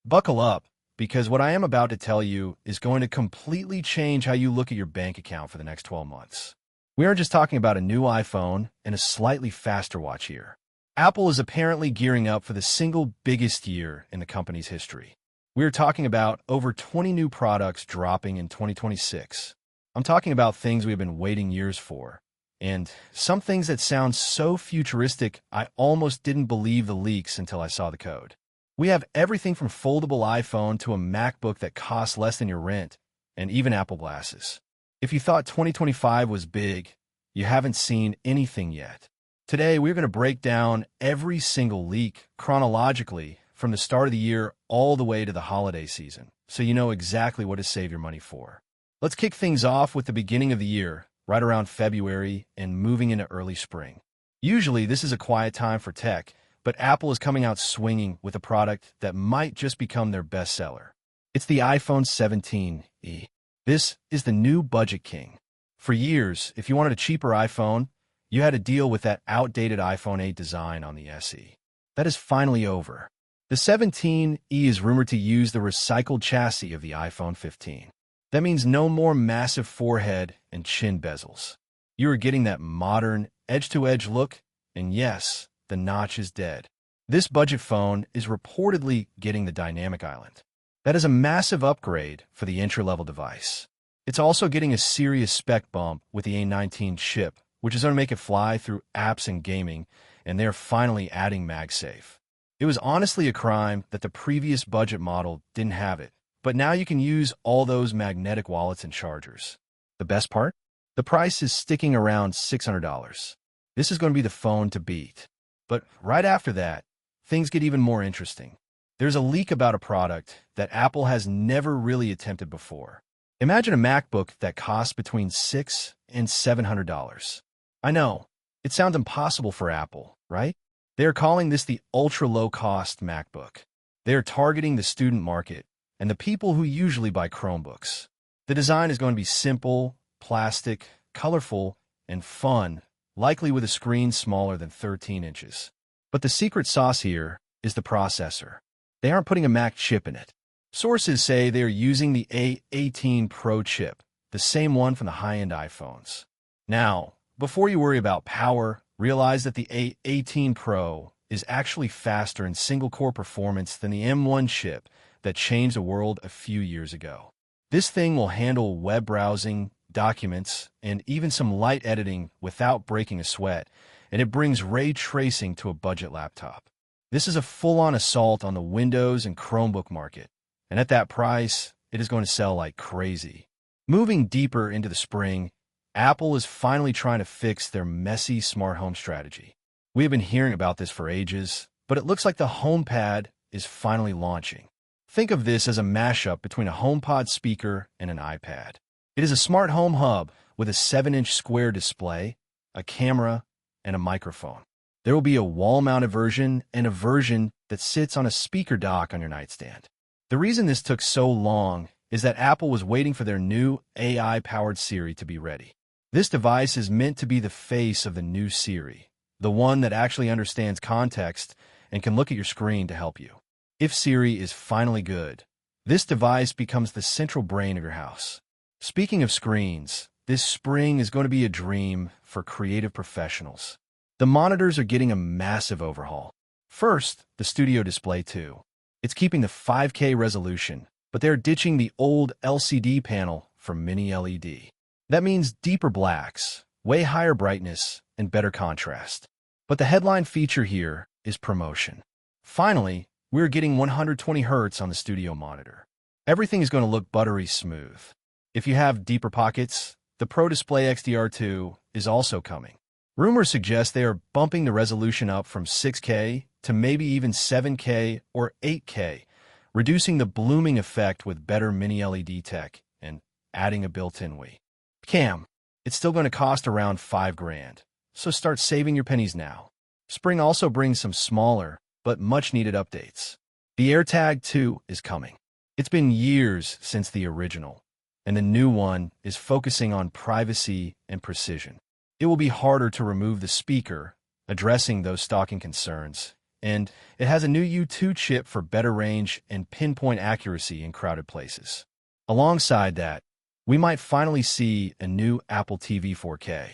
Buckle up, because what I am about to tell you is going to completely change how you look at your bank account for the next 12 months. We aren't just talking about a new iPhone and a slightly faster watch here. Apple is apparently gearing up for the single biggest year in the company's history. We are talking about over 20 new products dropping in 2026. I'm talking about things we've been waiting years for, and some things that sound so futuristic I almost didn't believe the leaks until I saw the code. We have everything from foldable iPhone to a MacBook that costs less than your rent, and even Apple glasses. If you thought 2025 was big, you haven't seen anything yet. Today, we're going to break down every single leak chronologically from the start of the year all the way to the holiday season, so you know exactly what to save your money for. Let's kick things off with the beginning of the year, right around February and moving into early spring. Usually, this is a quiet time for tech, but Apple is coming out swinging with a product that might just become their bestseller. It's the iPhone 17e. This is the new budget king. For years, if you wanted a cheaper iPhone, you had to deal with that outdated iPhone 8 design on the SE. That is finally over. The 17e is rumored to use the recycled chassis of the iPhone 15. That means no more massive forehead and chin bezels. You are getting that modern, edge-to-edge look, and yes, the notch is dead. This budget phone is reportedly getting the dynamic island. That is a massive upgrade for the entry-level device. It's also getting a serious spec bump with the A19 chip, which is going to make it fly through apps and gaming, and they're finally adding MagSafe. It was honestly a crime that the previous budget model didn't have it, but now you can use all those magnetic wallets and chargers. The best part? The price is sticking around $600. This is going to be the phone to beat. But right after that, things get even more interesting. There's a leak about a product that Apple has never really attempted before. Imagine a MacBook that costs between $600 and $700. I know, it sounds impossible for Apple, right? They are calling this the ultra-low-cost MacBook. They are targeting the student market and the people who usually buy Chromebooks. The design is going to be simple, plastic, colorful, and fun, likely with a screen smaller than 13 inches. But the secret sauce here is the processor. They aren't putting a Mac chip in it. Sources say they are using the A18 Pro chip, the same one from the high-end iPhones. Now, before you worry about power, realize that the A18 Pro is actually faster in single-core performance than the M1 chip that changed the world a few years ago. This thing will handle web browsing, documents, and even some light editing without breaking a sweat, and it brings ray tracing to a budget laptop. This is a full-on assault on the Windows and Chromebook market, and at that price, it is going to sell like crazy. Moving deeper into the spring, Apple is finally trying to fix their messy smart home strategy. We have been hearing about this for ages, but it looks like the HomePad is finally launching. Think of this as a mashup between a HomePod speaker and an iPad. It is a smart home hub with a 7-inch square display, a camera, and a microphone. There will be a wall-mounted version and a version that sits on a speaker dock on your nightstand. The reason this took so long is that Apple was waiting for their new AI-powered Siri to be ready. This device is meant to be the face of the new Siri, the one that actually understands context and can look at your screen to help you. If Siri is finally good, this device becomes the central brain of your house. Speaking of screens, this spring is going to be a dream for creative professionals. The monitors are getting a massive overhaul. First, the Studio Display 2. It's keeping the 5K resolution, but they're ditching the old LCD panel for Mini LED. That means deeper blacks, way higher brightness, and better contrast. But the headline feature here is promotion. Finally, we're getting 120 Hz on the studio monitor. Everything is going to look buttery smooth. If you have deeper pockets, the Pro Display XDR2 is also coming. Rumors suggest they are bumping the resolution up from 6K to maybe even 7K or 8K, reducing the blooming effect with better Mini LED tech and adding a built-in Wii. Cam, it's still going to cost around $5,000, so start saving your pennies now. Spring also brings some smaller, but much-needed updates. The AirTag 2 is coming. It's been years since the original, and the new one is focusing on privacy and precision. It will be harder to remove the speaker, addressing those stalking concerns, and it has a new U2 chip for better range and pinpoint accuracy in crowded places. Alongside that, we might finally see a new Apple TV 4K.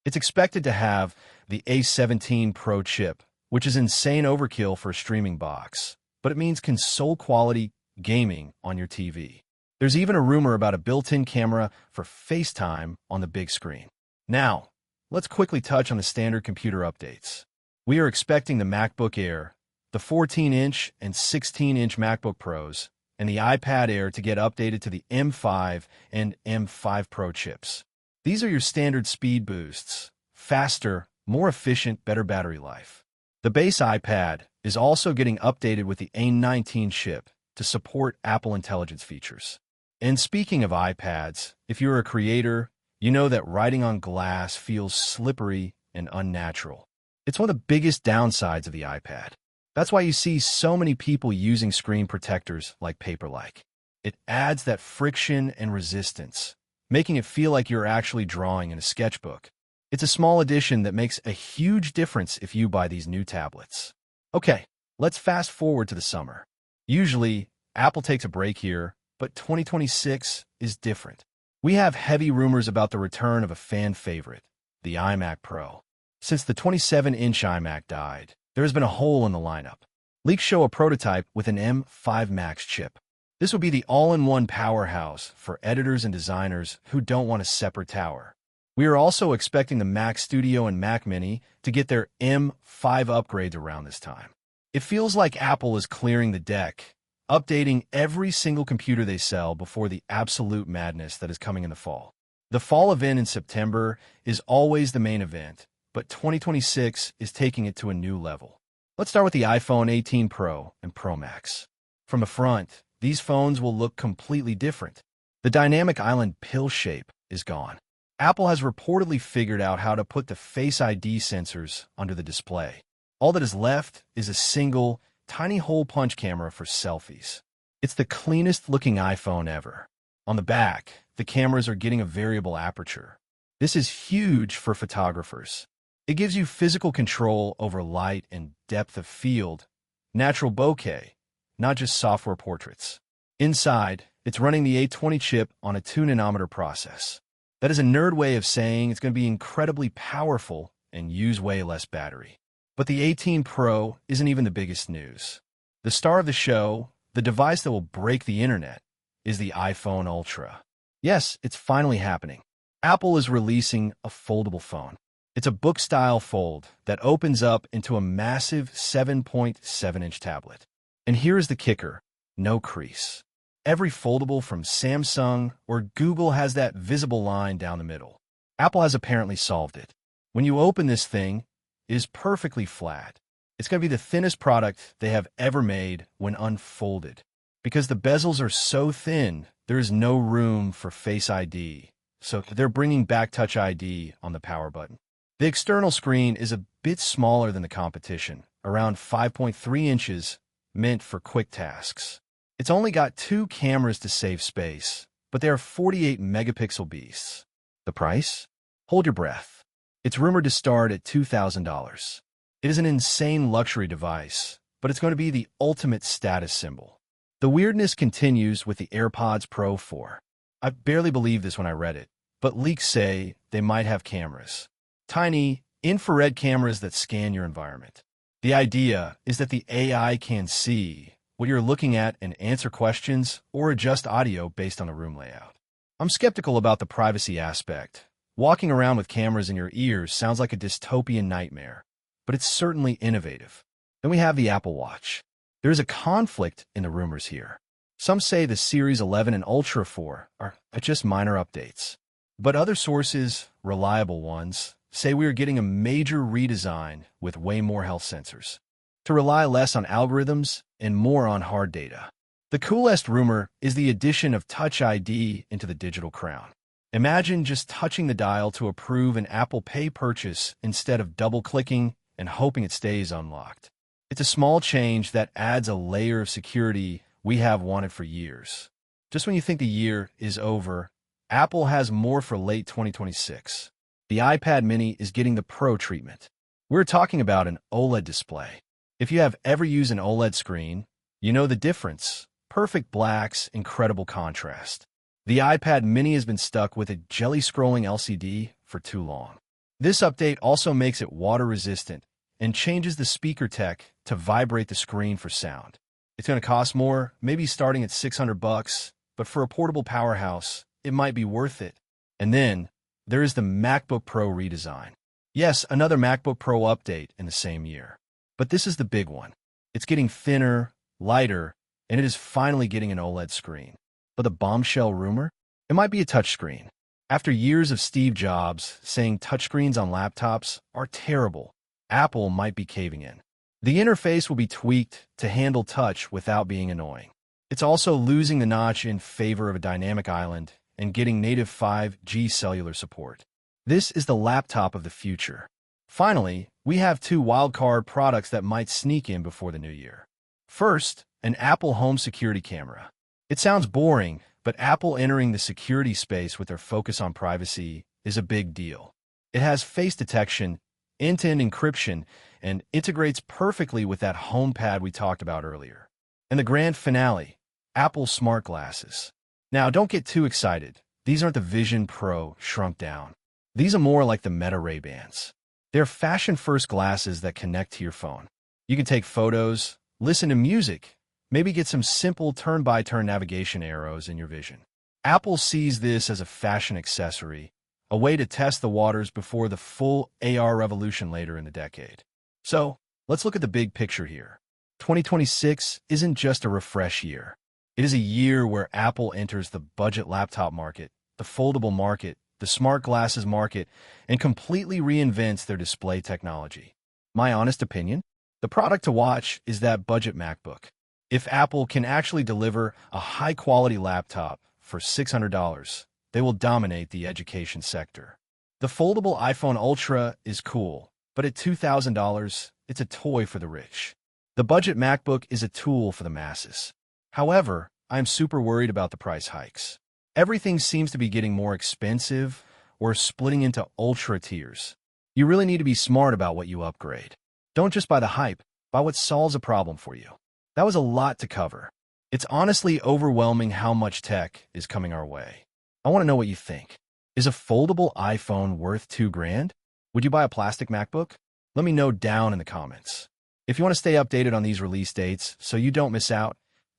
It's expected to have the A17 Pro chip, which is insane overkill for a streaming box, but it means console-quality gaming on your TV. There's even a rumor about a built-in camera for FaceTime on the big screen. Now, let's quickly touch on the standard computer updates. We are expecting the MacBook Air, the 14-inch and 16-inch MacBook Pros, and the iPad Air to get updated to the M5 and M5 Pro chips. These are your standard speed boosts, faster, more efficient, better battery life. The base iPad is also getting updated with the A19 chip to support Apple Intelligence features. And speaking of iPads, if you're a creator, you know that writing on glass feels slippery and unnatural. It's one of the biggest downsides of the iPad. That's why you see so many people using screen protectors like Paperlike. It adds that friction and resistance, making it feel like you're actually drawing in a sketchbook. It's a small addition that makes a huge difference if you buy these new tablets. Okay, let's fast forward to the summer. Usually, Apple takes a break here, but 2026 is different. We have heavy rumors about the return of a fan favorite, the iMac Pro. Since the 27-inch iMac died, there has been a hole in the lineup. Leaks show a prototype with an M5 Max chip. This would be the all-in-one powerhouse for editors and designers who don't want a separate tower. We are also expecting the Mac Studio and Mac Mini to get their M5 upgrades around this time. It feels like Apple is clearing the deck, updating every single computer they sell before the absolute madness that is coming in the fall. The fall event in September is always the main event, but 2026 is taking it to a new level. Let's start with the iPhone 18 Pro and Pro Max. From the front, these phones will look completely different. The dynamic island pill shape is gone. Apple has reportedly figured out how to put the Face ID sensors under the display. All that is left is a single, tiny hole punch camera for selfies. It's the cleanest looking iPhone ever. On the back, the cameras are getting a variable aperture. This is huge for photographers. It gives you physical control over light and depth of field, natural bokeh, not just software portraits. Inside, it's running the A20 chip on a 2-nanometer process. That is a nerd way of saying it's going to be incredibly powerful and use way less battery. But the 18 Pro isn't even the biggest news. The star of the show, the device that will break the internet, is the iPhone Ultra. Yes, it's finally happening. Apple is releasing a foldable phone. It's a book-style fold that opens up into a massive 7.7-inch tablet. And here's the kicker, no crease. Every foldable from Samsung or Google has that visible line down the middle. Apple has apparently solved it. When you open this thing, it is perfectly flat. It's going to be the thinnest product they have ever made when unfolded. Because the bezels are so thin, there is no room for Face ID, so they're bringing back Touch ID on the power button. The external screen is a bit smaller than the competition, around 5.3 inches, meant for quick tasks. It's only got 2 cameras to save space, but they are 48-megapixel beasts. The price? Hold your breath. It's rumored to start at $2,000. It is an insane luxury device, but it's going to be the ultimate status symbol. The weirdness continues with the AirPods Pro 4. I barely believed this when I read it, but leaks say they might have cameras. Tiny, infrared cameras that scan your environment. The idea is that the AI can see what you're looking at and answer questions or adjust audio based on the room layout. I'm skeptical about the privacy aspect. Walking around with cameras in your ears sounds like a dystopian nightmare, but it's certainly innovative. Then we have the Apple Watch. There is a conflict in the rumors here. Some say the Series 11 and Ultra 4 are just minor updates, but other sources, reliable ones, say we are getting a major redesign with way more health sensors, to rely less on algorithms and more on hard data. The coolest rumor is the addition of Touch ID into the digital crown. Imagine just touching the dial to approve an Apple Pay purchase instead of double-clicking and hoping it stays unlocked. It's a small change that adds a layer of security we have wanted for years. Just when you think the year is over, Apple has more for late 2026. The iPad mini is getting the Pro treatment. We're talking about an OLED display. If you have ever used an OLED screen, you know the difference. Perfect blacks, incredible contrast. The iPad mini has been stuck with a jelly-scrolling LCD for too long. This update also makes it water-resistant and changes the speaker tech to vibrate the screen for sound. It's going to cost more, maybe starting at $600, but for a portable powerhouse, it might be worth it. And then, there is the MacBook Pro redesign. Yes, another MacBook Pro update in the same year. But this is the big one. It's getting thinner, lighter, and it is finally getting an OLED screen. But the bombshell rumor? It might be a touchscreen. After years of Steve Jobs saying touchscreens on laptops are terrible, Apple might be caving in. The interface will be tweaked to handle touch without being annoying. It's also losing the notch in favor of a dynamic island and getting native 5G cellular support. This is the laptop of the future. Finally, we have two wildcard products that might sneak in before the new year. First, an Apple home security camera. It sounds boring, but Apple entering the security space with their focus on privacy is a big deal. It has face detection, end-to-end encryption, and integrates perfectly with that HomePad we talked about earlier. And the grand finale, Apple smart glasses. Now, don't get too excited. These aren't the Vision Pro shrunk down. These are more like the Meta Ray-Bans. They're fashion-first glasses that connect to your phone. You can take photos, listen to music, maybe get some simple turn-by-turn navigation arrows in your vision. Apple sees this as a fashion accessory, a way to test the waters before the full AR revolution later in the decade. So, let's look at the big picture here. 2026 isn't just a refresh year. It is a year where Apple enters the budget laptop market, the foldable market, the smart glasses market, and completely reinvents their display technology. My honest opinion? The product to watch is that Budget MacBook. If Apple can actually deliver a high-quality laptop for $600, they will dominate the education sector. The foldable iPhone Ultra is cool, but at $2,000, it's a toy for the rich. The Budget MacBook is a tool for the masses. However, I'm super worried about the price hikes. Everything seems to be getting more expensive or splitting into ultra tiers. You really need to be smart about what you upgrade. Don't just buy the hype, buy what solves a problem for you. That was a lot to cover. It's honestly overwhelming how much tech is coming our way. I want to know what you think. Is a foldable iPhone worth $2,000? Would you buy a plastic MacBook? Let me know down in the comments. If you want to stay updated on these release dates so you don't miss out,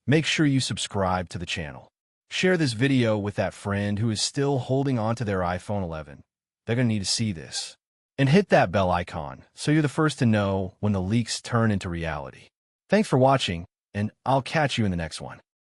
make sure you subscribe to the channel. Share this video with that friend who is still holding on to their iPhone 11. They're going to need to see this. And hit that bell icon so you're the first to know when the leaks turn into reality. Thanks for watching, and I'll catch you in the next one.